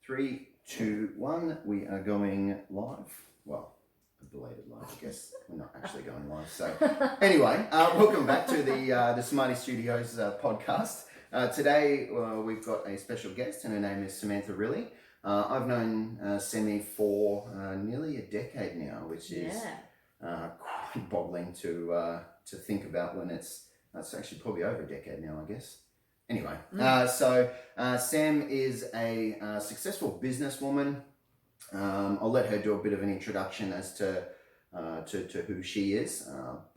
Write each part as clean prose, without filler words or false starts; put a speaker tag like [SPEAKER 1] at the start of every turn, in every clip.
[SPEAKER 1] 3, 2, 1. We are going live. Well, a belated live, I guess. We're not actually going live. So, anyway, welcome back to the Samadhi Studios podcast. Today, we've got a special guest, and her name is Samantha, Rillie. I've known Semi for nearly a decade now, which is quite boggling to think about when it's actually probably over a decade now, I guess. Anyway, so Sam is a successful businesswoman. I'll let her do a bit of an introduction as to who she is.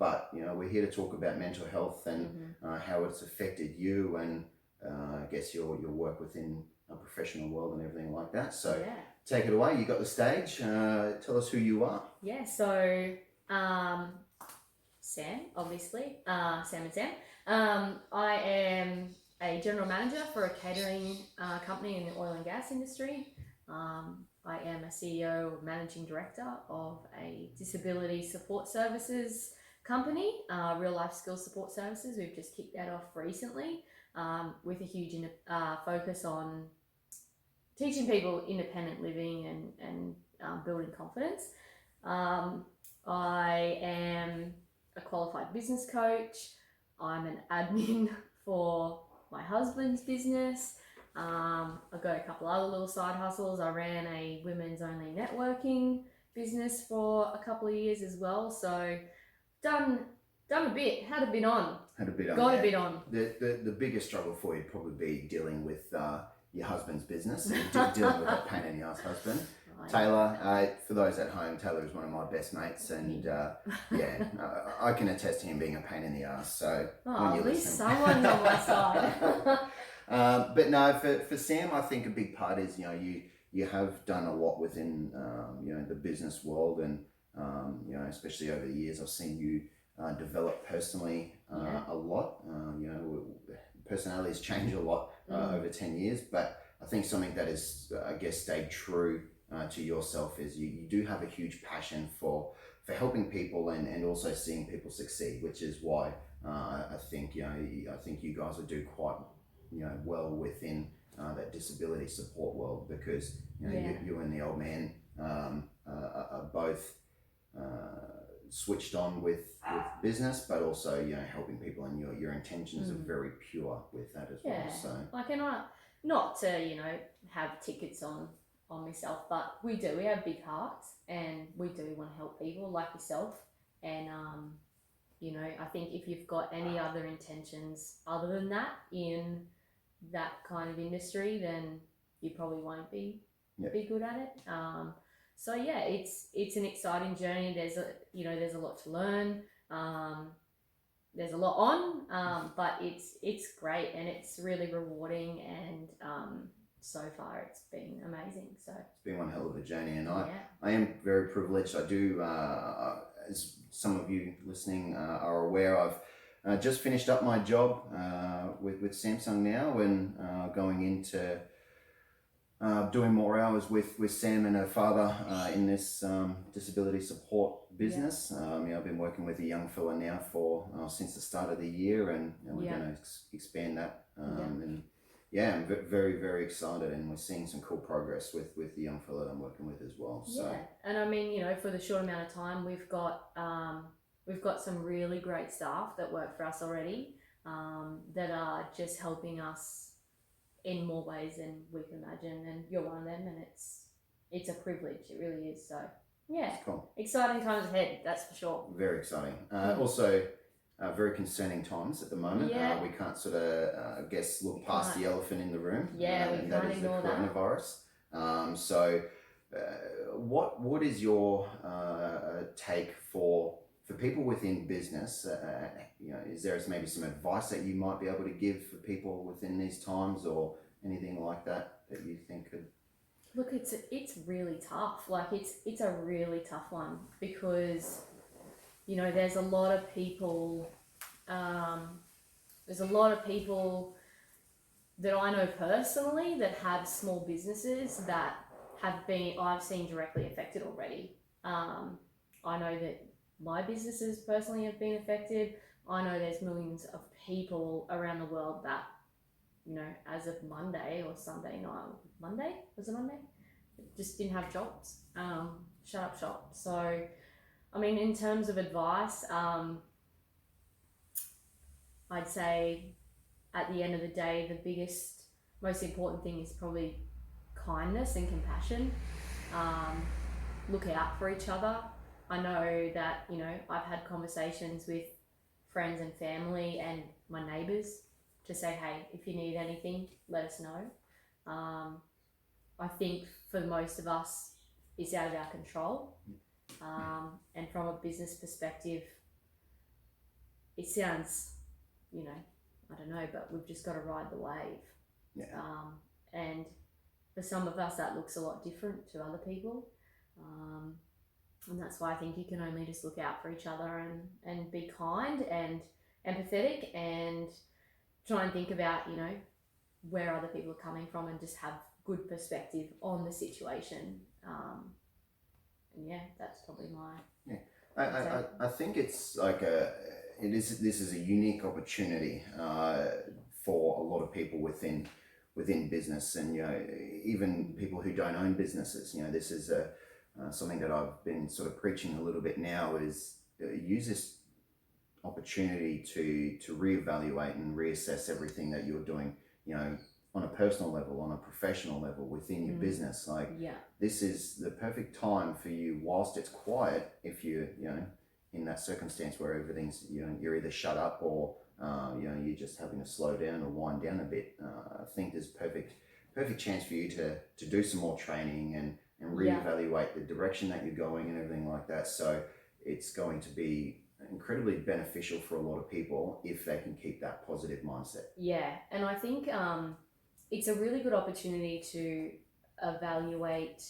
[SPEAKER 1] But you know, we're here to talk about mental health and how it's affected you, and I guess your work within a professional world and everything like that. So take it away. You got the stage. Tell us who you are.
[SPEAKER 2] Yeah. So Sam, obviously, Sam and Sam. I am a general manager for a catering company in the oil and gas industry. I am a CEO or managing director of a disability support services company, Real Life Skills Support Services. We've just kicked that off recently with a huge focus on teaching people independent living and building confidence. I am a qualified business coach. I'm an admin for my husband's business. I've got a couple other little side hustles. I ran a women's only networking business for a couple of years as well. So done a bit, had a bit on. Got a bit on.
[SPEAKER 1] The biggest struggle for you would probably be dealing with your husband's business and dealing with that pain in the ass husband. Taylor, for those at home, Taylor is one of my best mates, and I can attest to him being a pain in the ass. So
[SPEAKER 2] at least someone's on my side.
[SPEAKER 1] But no, for Sam, I think a big part is you have done a lot within the business world, and especially over the years, I've seen you develop personally a lot. Personalities change a lot over 10 years, but I think something that is, I guess, stayed true to yourself is you do have a huge passion for helping people and also seeing people succeed, which is why I think you guys will do quite well within that disability support world, because you and the old man are both switched on with business, but also helping people, and your intentions are very pure with that as well. So
[SPEAKER 2] not to have tickets on myself, but we have big hearts, and we do want to help people like yourself. And I think if you've got any other intentions other than that in that kind of industry, then you probably won't be good at it. So it's an exciting journey. There's a lot to learn. There's a lot on, but it's great, and it's really rewarding, and so far it's been amazing. So
[SPEAKER 1] it's been one hell of a journey, and I am very privileged. I do, as some of you listening are aware, I've just finished up my job with Samsung now, and going into doing more hours with Sam and her father in this disability support business. I've been working with a young fella now for since the start of the year, and we're going to expand that. And I'm very, very excited, and we're seeing some cool progress with the young fella that I'm working with as well. So
[SPEAKER 2] and I mean, for the short amount of time, we've got some really great staff that work for us already, that are just helping us in more ways than we can imagine, and you're one of them, and it's a privilege. It really is. So
[SPEAKER 1] it's cool.
[SPEAKER 2] Exciting times ahead, that's for sure.
[SPEAKER 1] Very exciting. Also very concerning times at the moment. We can't sort of look past the elephant in the room.
[SPEAKER 2] We can't ignore
[SPEAKER 1] that. Coronavirus. So what is your take for people within business? Is there maybe some advice that you might be able to give for people within these times, or anything like that you think could?
[SPEAKER 2] Look, it's really tough. Like it's a really tough one, because there's a lot of people. There's a lot of people that I know personally that have small businesses that I've seen directly affected already. I know that my businesses personally have been affected. I know there's millions of people around the world that you know, as of Monday or Sunday night, Monday, was it Monday? Just didn't have jobs, shut up shop. So, I mean, in terms of advice, I'd say at the end of the day, the biggest, most important thing is probably kindness and compassion. Look out for each other. I know that, you know, I've had conversations with friends and family and my neighbours to say, hey, if you need anything, let us know. I think for most of us, it's out of our control. And from a business perspective, it sounds, you know, I don't know, but we've just got to ride the wave.
[SPEAKER 1] Yeah.
[SPEAKER 2] And for some of us, that looks a lot different to other people. And that's why I think you can only just look out for each other and be kind and empathetic and try and think about, you know, where other people are coming from and just have good perspective on the situation. And yeah, that's probably my...
[SPEAKER 1] Yeah. I think it's like this is a unique opportunity for a lot of people within business, and, you know, even people who don't own businesses. You know, this is something that I've been sort of preaching a little bit now, is use this opportunity to reevaluate and reassess everything that you're doing, you know, on a personal level, on a professional level, within your business. Like, this is the perfect time for you, whilst it's quiet, if you know, in that circumstance where everything's, you know, you're either shut up or you know, you're just having to slow down or wind down a bit. I think there's perfect chance for you to do some more training and reevaluate the direction that you're going and everything like that. So it's going to be incredibly beneficial for a lot of people if they can keep that positive mindset.
[SPEAKER 2] Yeah, and I think it's a really good opportunity to evaluate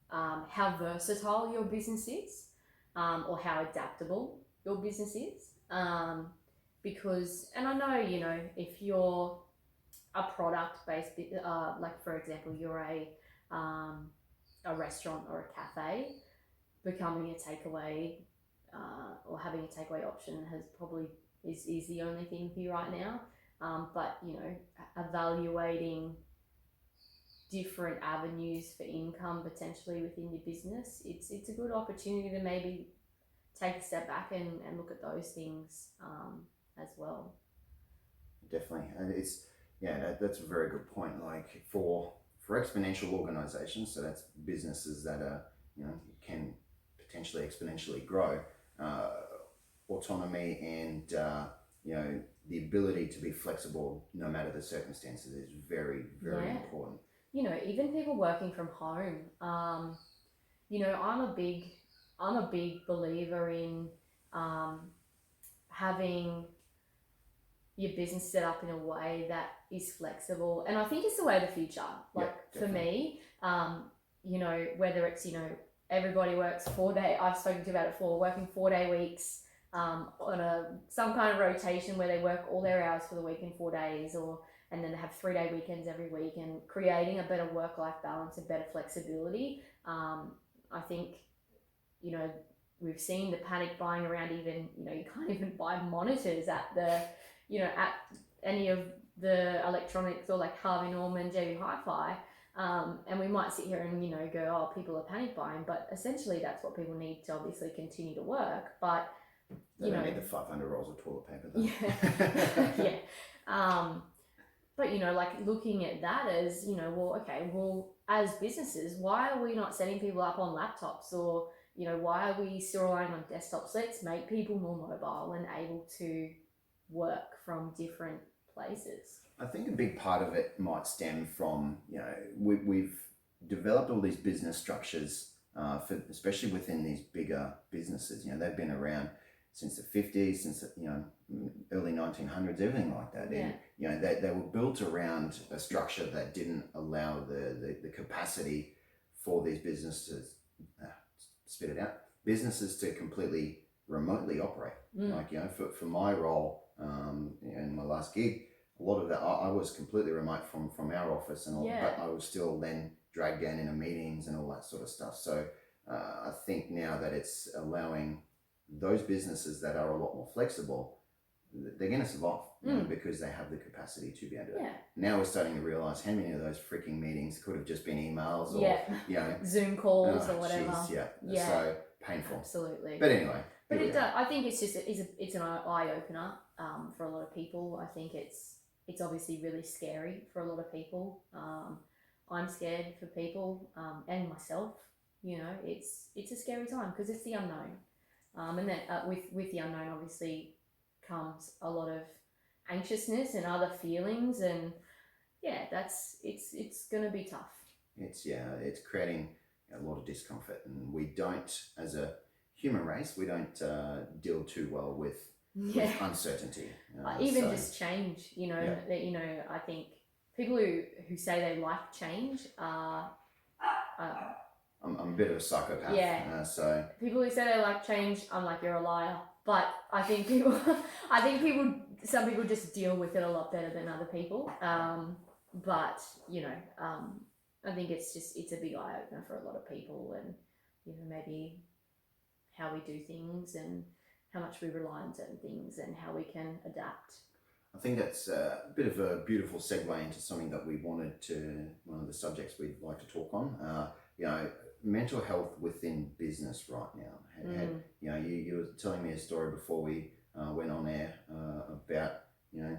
[SPEAKER 2] how versatile your business is, or how adaptable your business is. Because, and I know, you know, if you're a product-based, like for example, you're a restaurant or a cafe, becoming a takeaway or having a takeaway option is the only thing for you right now. But, you know, evaluating different avenues for income potentially within your business, it's a good opportunity to maybe take a step back and look at those things as well.
[SPEAKER 1] Definitely. And it's, that's a very good point. Like for exponential organizations, so that's businesses that are, you know, can potentially exponentially grow, autonomy and you know, the ability to be flexible no matter the circumstances is very, very important.
[SPEAKER 2] You know, even people working from home, you know, I'm a big believer in having your business set up in a way that is flexible, and I think it's the way of the future. Like for me, you know, whether it's, you know, everybody works 4 day, I've spoken to you about it before, working 4 day weeks on some kind of rotation where they work all their hours for the week in 4 days, and then they have 3 day weekends every week, and creating a better work-life balance and better flexibility. I think, you know, we've seen the panic buying around, even, you know, you can't even buy monitors at at any of the electronics, or like Harvey Norman, JB Hi-Fi. And we might sit here and, you know, go, oh, people are panic buying, but essentially that's what people need to obviously continue to work. But
[SPEAKER 1] they don't need the 500 rolls of toilet paper though.
[SPEAKER 2] Yeah. But, you know, like looking at that as, you know, well, okay, well, as businesses, why are we not setting people up on laptops, or, you know, why are we still relying on desktops? Let's make people more mobile and able to work from different places.
[SPEAKER 1] I think a big part of it might stem from, you know, we've developed all these business structures, especially within these bigger businesses. You know, they've been around since the 50s, since, you know, early 1900s, everything like that.
[SPEAKER 2] Yeah.
[SPEAKER 1] And, you know, they were built around a structure that didn't allow the capacity for these businesses, businesses to completely remotely operate. Like, you know, for my role in my last gig, a lot of that, I was completely remote from our office and all, but I was still then dragged down into meetings and all that sort of stuff. So I think now that it's allowing those businesses that are a lot more flexible, they're going to survive, you know, because they have the capacity to be able to.
[SPEAKER 2] Yeah.
[SPEAKER 1] Now we're starting to realize how many of those freaking meetings could have just been emails or, you know,
[SPEAKER 2] Zoom calls or whatever.
[SPEAKER 1] Geez,
[SPEAKER 2] Yeah.
[SPEAKER 1] So painful.
[SPEAKER 2] Absolutely.
[SPEAKER 1] But anyway.
[SPEAKER 2] But it does. I think it's an eye opener for a lot of people. I think it's obviously really scary for a lot of people. I'm scared for people and myself. You know, it's a scary time because it's the unknown, and then with the unknown obviously comes a lot of anxiousness and other feelings, and it's going to be tough. It's
[SPEAKER 1] creating a lot of discomfort, and we don't, as a human race, we don't deal too well with uncertainty.
[SPEAKER 2] Just change, you know, that, you know, I think people who say they like change are
[SPEAKER 1] I'm a bit of a psychopath.
[SPEAKER 2] Yeah.
[SPEAKER 1] So
[SPEAKER 2] people who say they like change, I'm like, you're a liar. But I think some people just deal with it a lot better than other people. But you know, I think it's a big eye opener for a lot of people, and you know, maybe how we do things and how much we rely on certain things and how we can adapt.
[SPEAKER 1] I think that's a bit of a beautiful segue into something that we wanted to, one of the subjects we'd like to talk on. You know, mental health within business right now. You know, you were telling me a story before we went on air about, you know,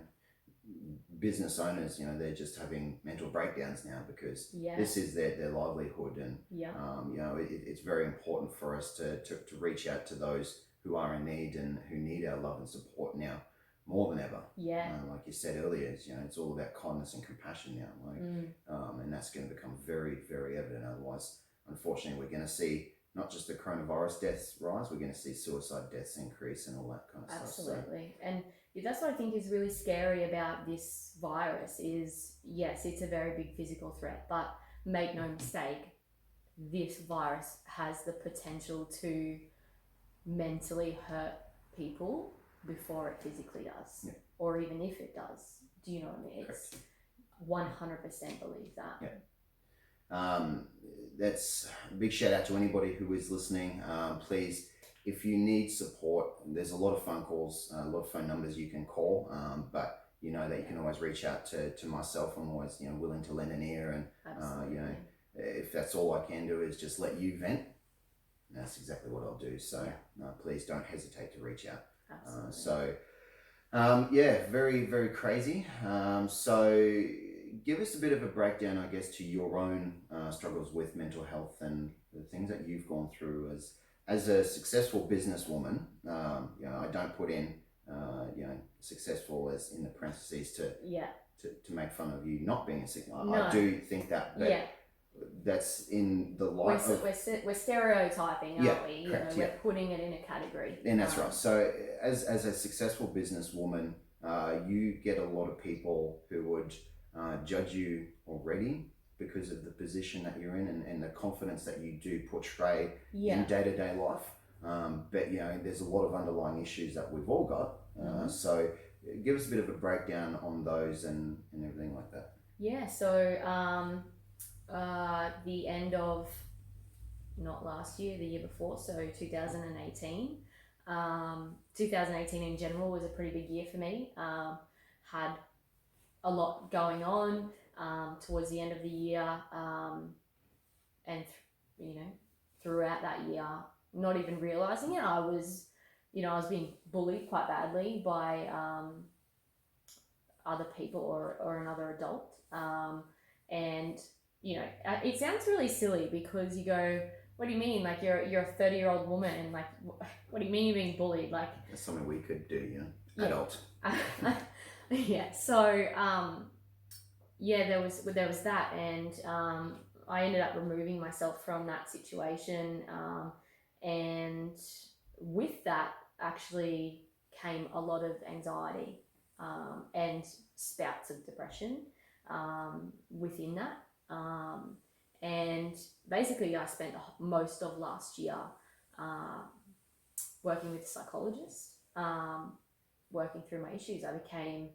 [SPEAKER 1] business owners, you know, they're just having mental breakdowns now because this is their livelihood, and you know, it's very important for us to reach out to those who are in need and who need our love and support now more than ever. Like you said earlier, you know, it's all about kindness and compassion now, like and that's going to become very, very evident. Otherwise, unfortunately, we're going to see not just the coronavirus deaths rise, we're going to see suicide deaths increase and all that kind of stuff.
[SPEAKER 2] Absolutely. And that's what I think is really scary about this virus is, yes, it's a very big physical threat, but make no mistake, this virus has the potential to mentally hurt people before it physically does, or even if it does. Do you know what I mean? It's 100% believe that.
[SPEAKER 1] That's a big shout out to anybody who is listening. Please, if you need support, there's a lot of phone calls, a lot of phone numbers you can call, but you know that you can always reach out to myself. I'm always, you know, willing to lend an ear, and you know, if that's all I can do is just let you vent, that's exactly what I'll do. So please don't hesitate to reach out. Very, very crazy. So give us a bit of a breakdown, I guess, to your own struggles with mental health and the things that you've gone through as a successful businesswoman. You know, I don't put in, you know, successful as in the parentheses to make fun of you not being a successful. No. I do think that, but that's in the light
[SPEAKER 2] we're stereotyping, aren't we?
[SPEAKER 1] Correct,
[SPEAKER 2] you know, we're putting it in a category.
[SPEAKER 1] And that's right. So as a successful businesswoman, you get a lot of people who would judge you already because of the position that you're in and the confidence that you do portray in day-to-day life. But you know, there's a lot of underlying issues that we've all got. So give us a bit of a breakdown on those and everything like that.
[SPEAKER 2] So the end of, not last year, the year before, so 2018. 2018 in general was a pretty big year for me. Had a lot going on towards the end of the year, and you know, throughout that year, not even realizing it, I was being bullied quite badly by other people or another adult, and you know, it sounds really silly because you go, what do you mean? Like you're a 30-year-old woman, and like, what do you mean you're being bullied? Like
[SPEAKER 1] that's something we could do, you know, adult.
[SPEAKER 2] So there was that, and I ended up removing myself from that situation, and with that actually came a lot of anxiety and spouts of depression within that. And basically I spent most of last year working with a psychologist, working through my issues. I became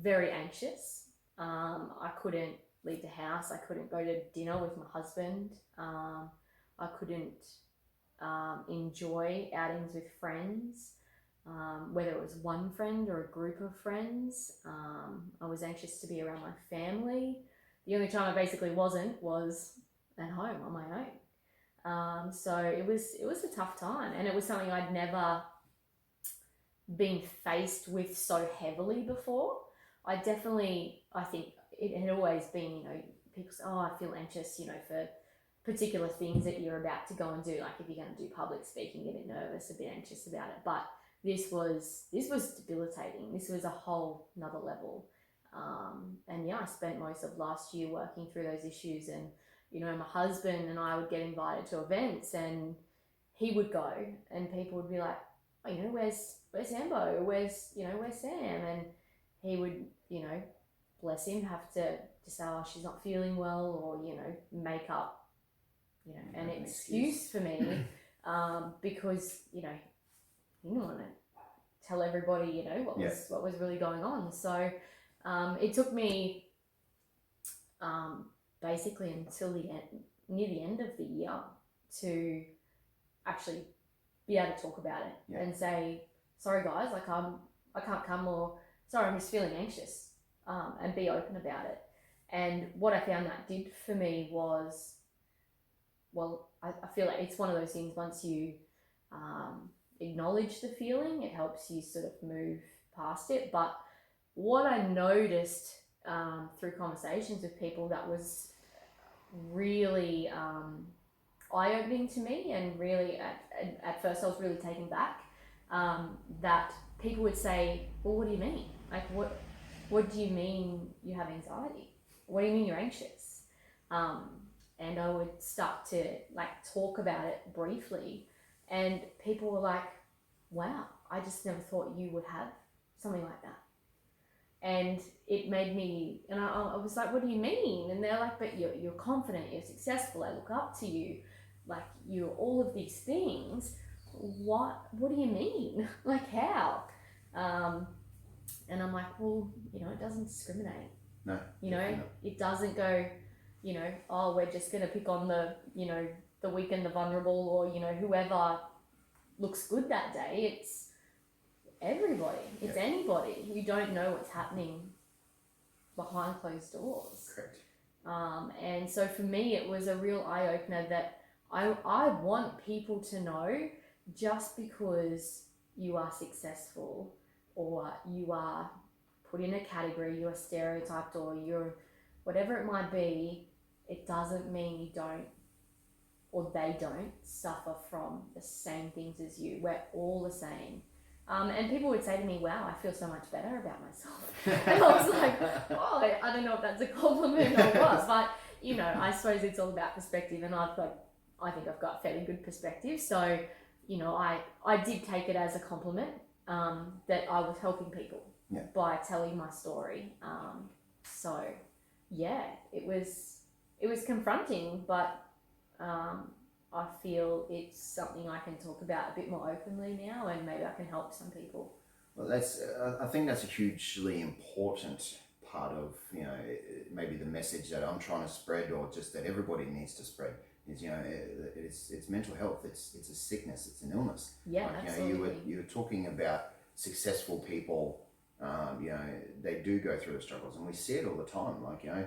[SPEAKER 2] very anxious. I couldn't leave the house. I couldn't go to dinner with my husband. I couldn't enjoy outings with friends. whether it was one friend or a group of friends. I was anxious to be around my family. The only time I basically wasn't was at home on my own. So it was a tough time, and it was something I'd never been faced with so heavily before. I think it had always been, you know, people say, oh, I feel anxious, you know, for particular things that you're about to go and do. Like if you're going to do public speaking, get a bit nervous, a bit anxious about it. But this was debilitating. This was a whole another level. And yeah, I spent most of last year working through those issues, and, you know, my husband and I would get invited to events, and he would go, and people would be like, oh, you know, where's Sambo? Where's Sam? And he would, you know, bless him, have to say, oh, she's not feeling well, or, you know, make up, you know, an excuse for me, because, you know, he didn't want to tell everybody, you know, what was really going on. So it took me basically until near the end of the year to actually be able to talk about it and say, sorry guys, like I can't come, or sorry, I'm just feeling anxious, and be open about it. And what I found that did for me was, well, I feel like it's one of those things, once you acknowledge the feeling, it helps you sort of move past it. But what I noticed through conversations with people that was really eye-opening to me, and really at first I was really taken back, that people would say, well, what do you mean? Like, what do you mean you have anxiety? What do you mean you're anxious? And I would start to like talk about it briefly, and people were like, wow, I just never thought you would have something like that. And it made me, and I was like, what do you mean? And they're like, but you're confident, you're successful, I look up to you, like you're all of these things. What do you mean? Like how? And I'm like, well, you know, it doesn't discriminate.
[SPEAKER 1] No.
[SPEAKER 2] You know, it doesn't go, you know, oh, we're just going to pick on the, you know, the weak and the vulnerable, or, you know, whoever looks good that day. It's everybody. It's anybody. You don't know what's happening behind closed doors.
[SPEAKER 1] Correct.
[SPEAKER 2] And so for me, it was a real eye-opener that I want people to know, just because you are successful, or you are put in a category, you are stereotyped, or you're whatever it might be, it doesn't mean you don't, or they don't suffer from the same things as you. We're all the same. And people would say to me, wow, I feel so much better about myself. And I was like, oh, I don't know if that's a compliment or what, but, you know, I suppose it's all about perspective, and I think I've got fairly good perspective. So, you know, I did take it as a compliment, that I was helping people by telling my story. So yeah, it was confronting, but I feel it's something I can talk about a bit more openly now, and maybe I can help some people.
[SPEAKER 1] Well, I think that's a hugely important part of, you know, maybe the message that I'm trying to spread, or just that everybody needs to spread, is, you know, it's mental health. It's a sickness. It's an illness.
[SPEAKER 2] Yeah,
[SPEAKER 1] like,
[SPEAKER 2] absolutely.
[SPEAKER 1] You know, you were talking about successful people. You know, they do go through the struggles, and we see it all the time. Like, you know,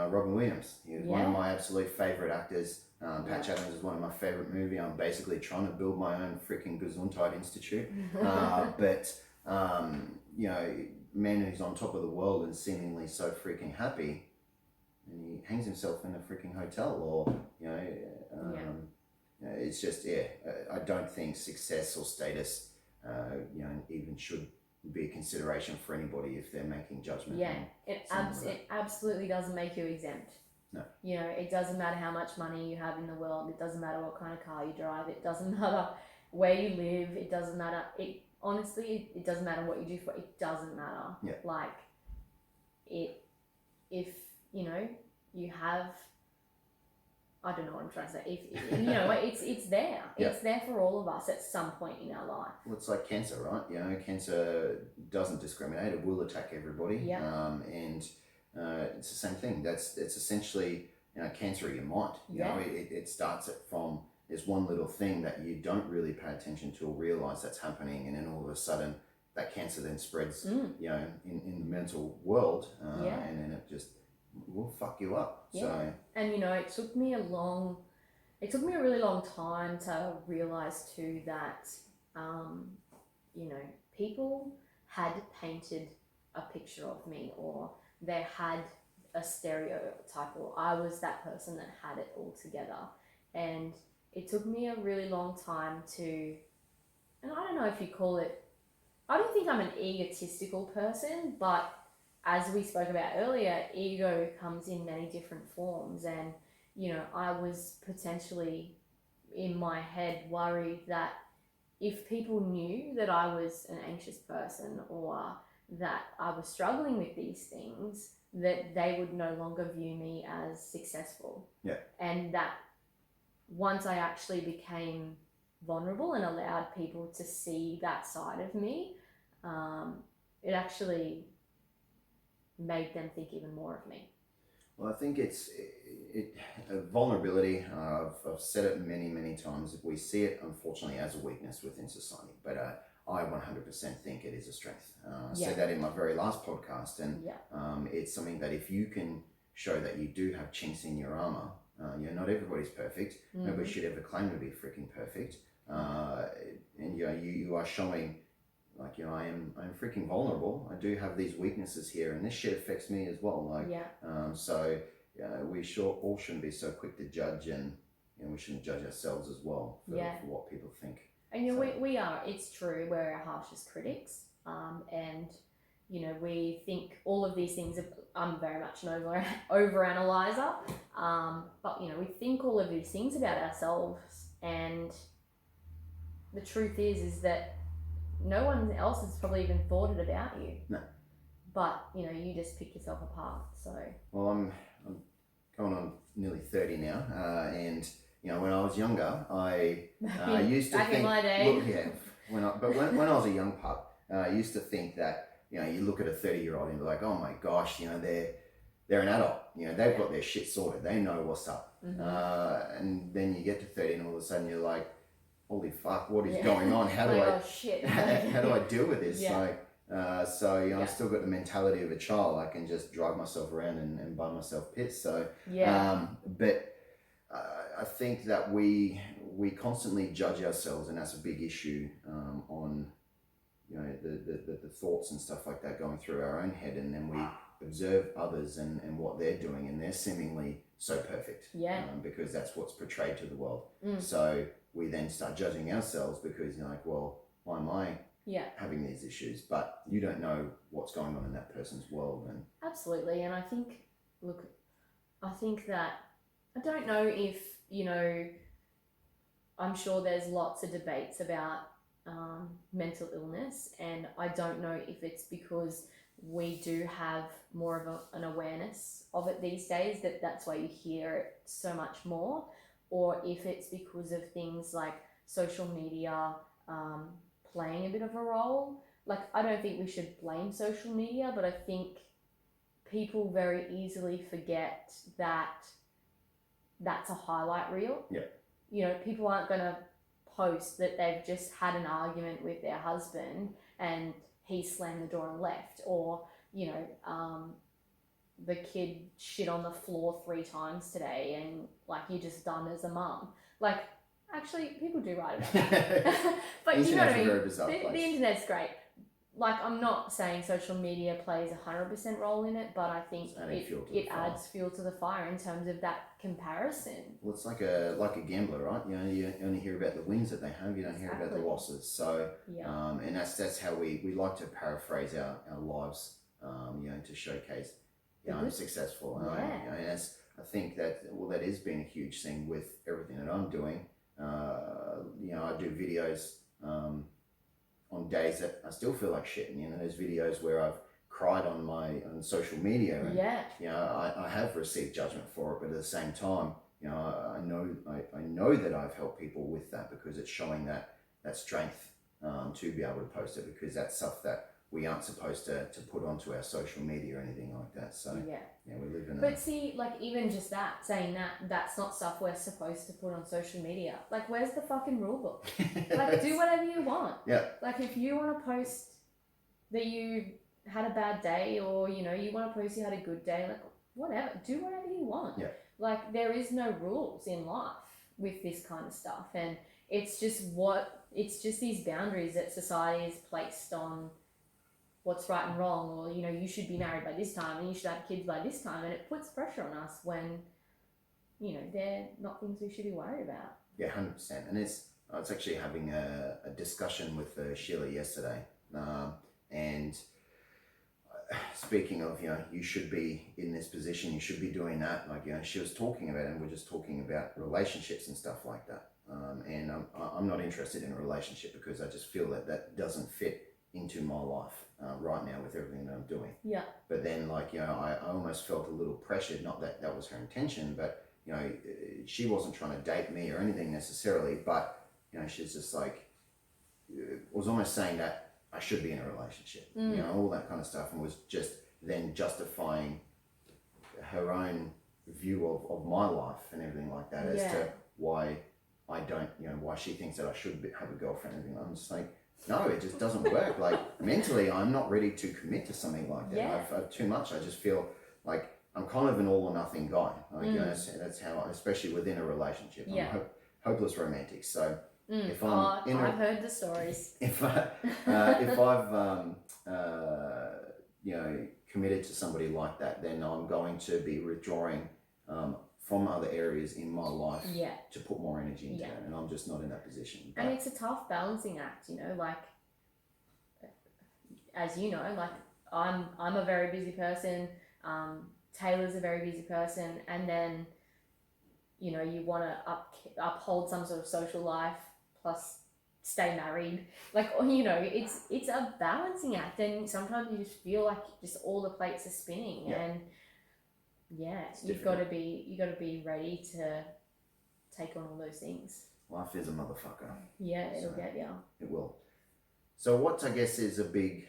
[SPEAKER 1] Robin Williams, he was one of my absolute favorite actors. Patch Adams is one of my favorite movie. I'm basically trying to build my own freaking Gesundheit Institute. But you know, man who's on top of the world and seemingly so freaking happy, and he hangs himself in a freaking hotel, or, you know, you know, it's just, I don't think success or status, you know, even should be a consideration for anybody if they're making judgment.
[SPEAKER 2] It absolutely doesn't make you exempt.
[SPEAKER 1] No.
[SPEAKER 2] You know, it doesn't matter how much money you have in the world. It doesn't matter what kind of car you drive. It doesn't matter where you live. It doesn't matter. Honestly, it doesn't matter what you do. It doesn't matter.
[SPEAKER 1] Yeah.
[SPEAKER 2] Like, if you know, you have, I don't know what I'm trying to say. If you know, it's there.
[SPEAKER 1] Yeah.
[SPEAKER 2] It's there for all of us at some point in our life.
[SPEAKER 1] Well, it's like cancer, right? You know, cancer doesn't discriminate. It will attack everybody.
[SPEAKER 2] Yeah.
[SPEAKER 1] And it's the same thing. It's essentially, you know, cancer of your mind. You know, it starts it from there's one little thing that you don't really pay attention to or realize that's happening, and then all of a sudden that cancer then spreads, you know, in the mental world, and then it just will fuck you up.
[SPEAKER 2] Yeah.
[SPEAKER 1] So,
[SPEAKER 2] and you know, it took me a really long time to realize too that, you know, people had painted a picture of me, or they had a stereotype, or I was that person that had it all together. And it took me a really long time to, and I don't know if you call it, I don't think I'm an egotistical person, but as we spoke about earlier, ego comes in many different forms. And, you know, I was potentially in my head worried that if people knew that I was an anxious person, or that I was struggling with these things, that they would no longer view me as successful.
[SPEAKER 1] Yeah.
[SPEAKER 2] And that once I actually became vulnerable and allowed people to see that side of me, it actually made them think even more of me.
[SPEAKER 1] well, I think it's vulnerability. I've said it many times. We see it, unfortunately, as a weakness within society, but I 100% think it is a strength. I said that in my very last podcast, and it's something that if you can show that you do have chinks in your armor, you know, not everybody's perfect. Nobody should ever claim to be freaking perfect. And you know, you are showing, like, you know, I'm freaking vulnerable. I do have these weaknesses here, and this shit affects me as well. Like, so we all shouldn't be so quick to judge, and you know, we shouldn't judge ourselves as well for what people think.
[SPEAKER 2] And you know, we are. It's true. We're our harshest critics, and you know, we think all of these things. I'm very much an overanalyzer, but you know, we think all of these things about ourselves, and the truth is that no one else has probably even thought it about you.
[SPEAKER 1] No.
[SPEAKER 2] But you know, you just pick yourself apart. So.
[SPEAKER 1] Well, I'm going on nearly 30 now, and you know, when I was younger, I used to
[SPEAKER 2] back
[SPEAKER 1] think,
[SPEAKER 2] in my day.
[SPEAKER 1] Look, yeah, when I was a young pup, I used to think that, you know, you look at a 30-year-old and be like, oh my gosh, you know, they're an adult, you know, they've got their shit sorted, they know what's up. And then you get to 30 and all of a sudden you're like, holy fuck, what is going on? How do how do I deal with this? So you know, I've still got the mentality of a child. I can just drive myself around and buy myself pits. So but I think that we constantly judge ourselves, and that's a big issue on, you know, the thoughts and stuff like that going through our own head, and then we observe others and what they're doing, and they're seemingly so perfect, because that's what's portrayed to the world. So we then start judging ourselves because you're like, well, why am I having these issues? But you don't know what's going on in that person's world. And
[SPEAKER 2] absolutely. And I think, look, I think that, I don't know if, you know, I'm sure there's lots of debates about mental illness, and I don't know if it's because we do have more of an awareness of it these days, that's why you hear it so much more, or if it's because of things like social media playing a bit of a role. Like, I don't think we should blame social media, but I think people very easily forget that that's a highlight reel. You know, people aren't going to post that they've just had an argument with their husband and he slammed the door and left, or, you know, the kid shit on the floor 3 times today, and like, you're just done as a mum. Like, actually, people do write about that. But you know what I mean? The internet's great. Like, I'm not saying social media plays 100% role in it, but I think it adds fuel to the fire in terms of that comparison.
[SPEAKER 1] Well, it's like a gambler, right? You know, you only hear about the wins that they have, you don't hear about the losses. So, and that's how we like to paraphrase our lives, you know, to showcase, you know, I'm successful. And I think that, well, that has been a huge thing with everything that I'm doing. You know, I do videos on days that I still feel like shit, and you know, there's videos where I've cried on social media, and you know, I have received judgment for it, but at the same time, you know, I know that I've helped people with that, because it's showing that strength to be able to post it, because that's stuff that we aren't supposed to put onto our social media or anything like that. So
[SPEAKER 2] Yeah.
[SPEAKER 1] we live in
[SPEAKER 2] But see, like, even just that, saying that's not stuff we're supposed to put on social media. Like, where's the fucking rule book? Like, do whatever you want.
[SPEAKER 1] Yeah.
[SPEAKER 2] Like, if you want to post that you had a bad day, or, you know, you want to post you had a good day, like, whatever. Do whatever you want.
[SPEAKER 1] Yeah.
[SPEAKER 2] Like, there is no rules in life with this kind of stuff. And it's just these boundaries that society has placed on what's right and wrong, or, you know, you should be married by this time and you should have kids by this time, and it puts pressure on us when, you know, they're not things we should be worried about.
[SPEAKER 1] Yeah, 100%. And I was actually having a discussion with Sheila yesterday, and speaking of, you know, you should be in this position, you should be doing that, like, you know, she was talking about it, and we're just talking about relationships and stuff like that, and I'm not interested in a relationship because I just feel that doesn't fit into my life right now with everything that I'm doing.
[SPEAKER 2] Yeah.
[SPEAKER 1] But then, like, you know, I almost felt a little pressured, not that that was her intention, but, you know, she wasn't trying to date me or anything necessarily, but, you know, she's just like, was almost saying that I should be in a relationship, you know, all that kind of stuff, and was just then justifying her own view of my life and everything like that as to why I don't, you know, why she thinks that I should have a girlfriend and everything. I'm just like, no, it just doesn't work. Like, mentally, I'm not ready to commit to something like that.
[SPEAKER 2] Yeah.
[SPEAKER 1] I've too much. I just feel like I'm kind of an all or nothing guy. Like, you know, that's how, especially within a relationship, I'm hopeless romantic. So if I'm
[SPEAKER 2] I've heard the stories.
[SPEAKER 1] If I've you know, committed to somebody like that, then I'm going to be withdrawing from other areas in my life to put more energy into it, and I'm just not in that position. But,
[SPEAKER 2] and it's a tough balancing act, you know, like, as you know, like, I'm a very busy person, Taylor's a very busy person, and then, you know, you want to uphold some sort of social life plus stay married, like, you know, it's a balancing act, and sometimes you just feel like just all the plates are spinning, and you've got to be ready to take on all those things.
[SPEAKER 1] Life is a motherfucker.
[SPEAKER 2] Yeah, it'll get you.
[SPEAKER 1] It will. So what, I guess, is a big,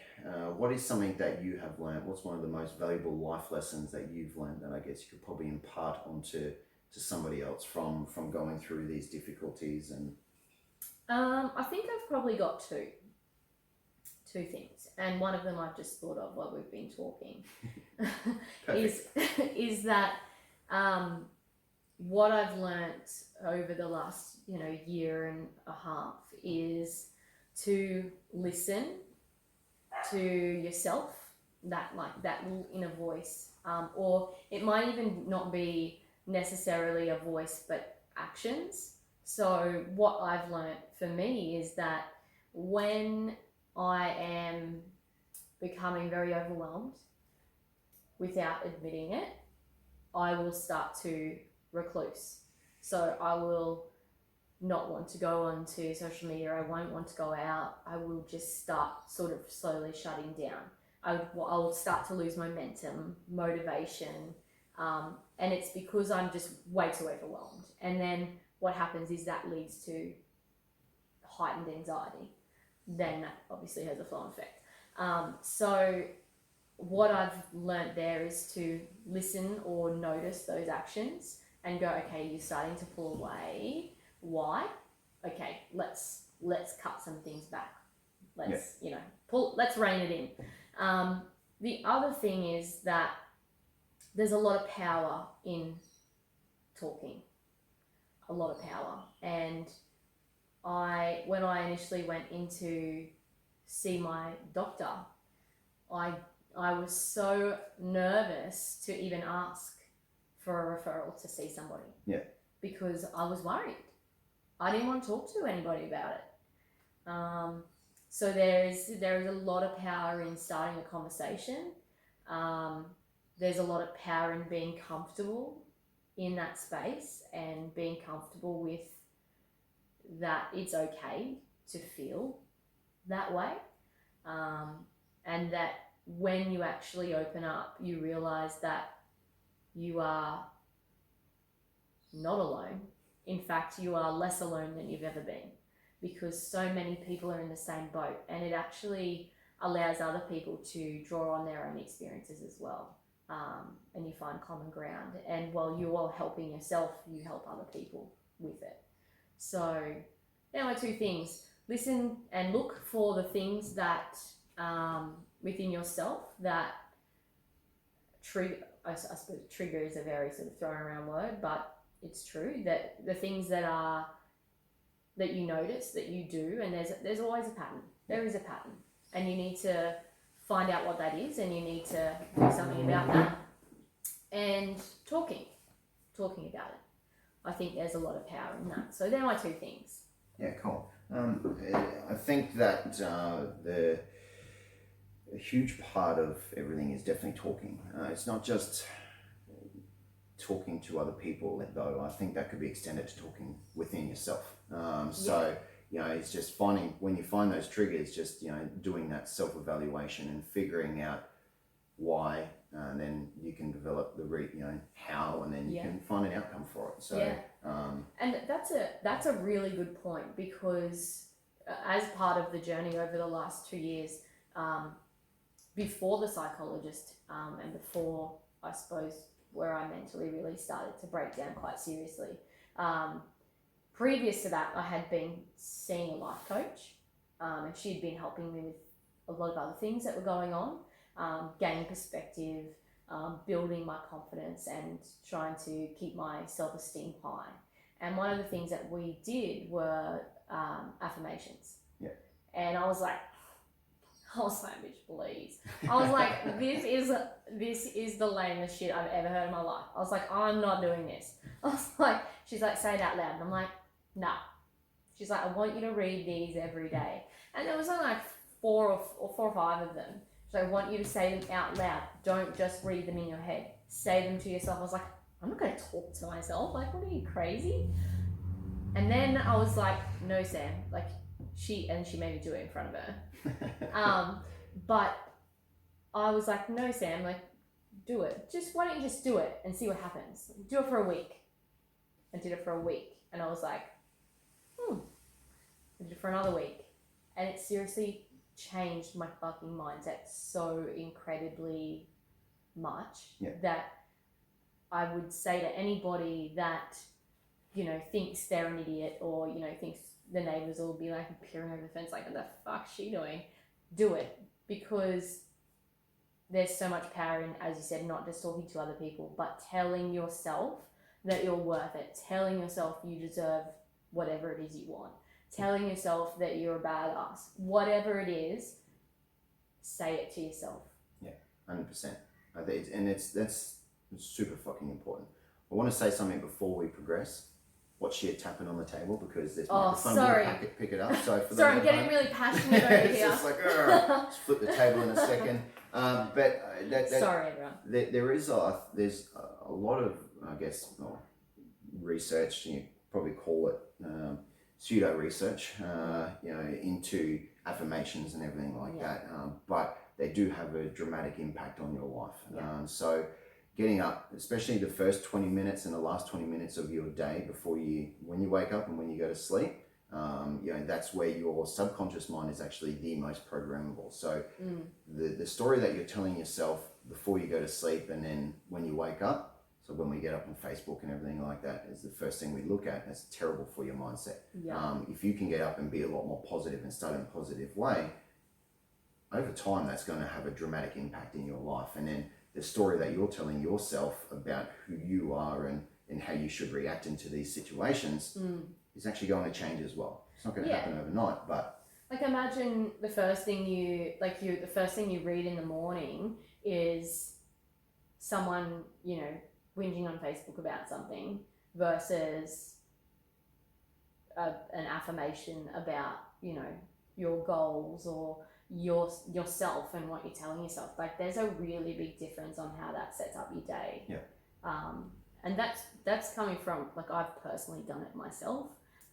[SPEAKER 1] what is something that you have learned? What's one of the most valuable life lessons that you've learned that I guess you could probably impart onto somebody else from going through these difficulties? And
[SPEAKER 2] I think I've probably got two things, and one of them I've just thought of while we've been talking. is that what I've learnt over the last, you know, year and a half is to listen to yourself, that little inner voice, or it might even not be necessarily a voice but actions. So what I've learnt for me is that when I am becoming very overwhelmed without admitting it, I will start to recluse. So I will not want to go onto social media, I won't want to go out, I will just start sort of slowly shutting down. I'll start to lose momentum, motivation, and it's because I'm just way too overwhelmed. And then what happens is that leads to heightened anxiety. Then that obviously has a flow-on effect. So what I've learnt there is to listen or notice those actions and go, okay, you're starting to pull away. Why? Okay, let's cut some things back. Let's let's rein it in. The other thing is that there's a lot of power in talking. A lot of power. And when I initially went in to see my doctor, I was so nervous to even ask for a referral to see somebody.
[SPEAKER 1] Yeah.
[SPEAKER 2] Because I was worried. I didn't want to talk to anybody about it. So there is a lot of power in starting a conversation. There's a lot of power in being comfortable in that space and being comfortable with that it's okay to feel that way. And that when you actually open up, you realize that you are not alone. In fact, you are less alone than you've ever been, because so many people are in the same boat. And it actually allows other people to draw on their own experiences as well. And you find common ground. And while you're helping yourself, you help other people with it. So there are my two things. Listen and look for the things that within yourself that trigger. I suppose trigger is a very sort of thrown around word, but it's true that the things that you notice that you do, and there's always a pattern. There is a pattern, and you need to find out what that is, and you need to do something about that. And talking about it. I think there's a lot of power in that. So they're my two things.
[SPEAKER 1] Yeah, cool. I think that a huge part of everything is definitely talking. It's not just talking to other people, though. I think that could be extended to talking within yourself. It's just finding, when you find those triggers, just, doing that self-evaluation and figuring out why, and then you can develop the how, and then you can find an outcome for it. So,
[SPEAKER 2] and that's a really good point, because as part of the journey over the last 2 years, before the psychologist, and before, I suppose, where I mentally really started to break down quite seriously. Previous to that, I had been seeing a life coach, and she'd been helping me with a lot of other things that were going on, gaining perspective, building my confidence, and trying to keep my self-esteem high. And one of the things that we did were affirmations.
[SPEAKER 1] Yeah.
[SPEAKER 2] And I was like, bitch, please. I was like, this is the lamest shit I've ever heard in my life. I was like, I'm not doing this. I was like, she's like, say it out loud. And I'm like, nah. She's like, I want you to read these every day. And there was only like four or five of them. She's like, I want you to say them out loud. Don't just read them in your head. Say them to yourself. I was like, I'm not going to talk to myself. Like, what are you, crazy? And then I was like, no, Sam. Like, she made me do it in front of her. But I was like, no, Sam, like, do it. Why don't you just do it and see what happens? Do it for a week. I did it for a week. And I was like, I did it for another week. And it seriously changed my fucking mindset so incredibly much that I would say to anybody that, thinks they're an idiot, or, thinks the neighbors will be like peering over the fence, like, what the fuck's she doing? Do it, because there's so much power in, as you said, not just talking to other people, but telling yourself that you're worth it, telling yourself you deserve whatever it is you want, telling yourself that you're a badass, whatever it is, say it to yourself.
[SPEAKER 1] Yeah, 100%. That's super fucking important. I want to say something before we progress. Watch shit tapping on the table, because there's microphone.
[SPEAKER 2] Sorry.
[SPEAKER 1] Pick it up. So for
[SPEAKER 2] sorry, I'm getting really passionate over
[SPEAKER 1] it's
[SPEAKER 2] here.
[SPEAKER 1] just like, just flip the table in a second.
[SPEAKER 2] Sorry, everyone.
[SPEAKER 1] There's a lot of, I guess, research. You probably call it pseudo research. Into affirmations and everything like that. But they do have a dramatic impact on your life.
[SPEAKER 2] Yeah.
[SPEAKER 1] So getting up, especially the first 20 minutes and the last 20 minutes of your day when you wake up and when you go to sleep, that's where your subconscious mind is actually the most programmable. So the story that you're telling yourself before you go to sleep and then when you wake up, so when we get up on Facebook and everything like that, is the first thing we look at. That's terrible for your mindset.
[SPEAKER 2] Yeah.
[SPEAKER 1] If you can get up and be a lot more positive and start in a positive way, over time that's going to have a dramatic impact in your life. And then the story that you're telling yourself about who you are and how you should react into these situations is actually going to change as well. It's not going to happen overnight, but
[SPEAKER 2] like, imagine the first thing you read in the morning is someone, whinging on Facebook about something versus an affirmation about, your goals or yourself and what you're telling yourself. Like, there's a really big difference on how that sets up your day. And that's coming from, like, I've personally done it myself,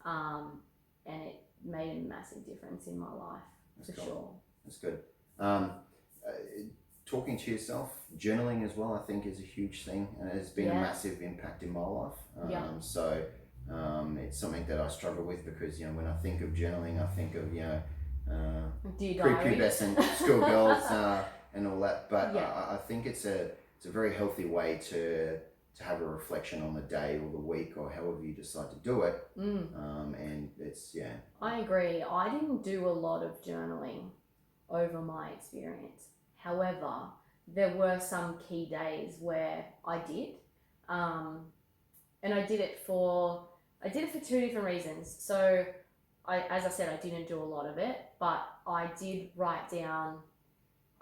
[SPEAKER 2] and it made a massive difference in my life. That's for sure.
[SPEAKER 1] That's good. Talking to yourself, journaling as well, I think is a huge thing, and it has been a massive impact in my life. So it's something that I struggle with, because when I think of journaling, I think of
[SPEAKER 2] Dear Diary.
[SPEAKER 1] prepubescent schoolgirls and all that. But
[SPEAKER 2] Yeah.
[SPEAKER 1] I think it's a very healthy way to have a reflection on the day or the week or however you decide to do it. And it's, yeah.
[SPEAKER 2] I agree. I didn't do a lot of journaling over my experience. However, there were some key days where I did. And I did it for two different reasons. So as I said, I didn't do a lot of it, but I did write down,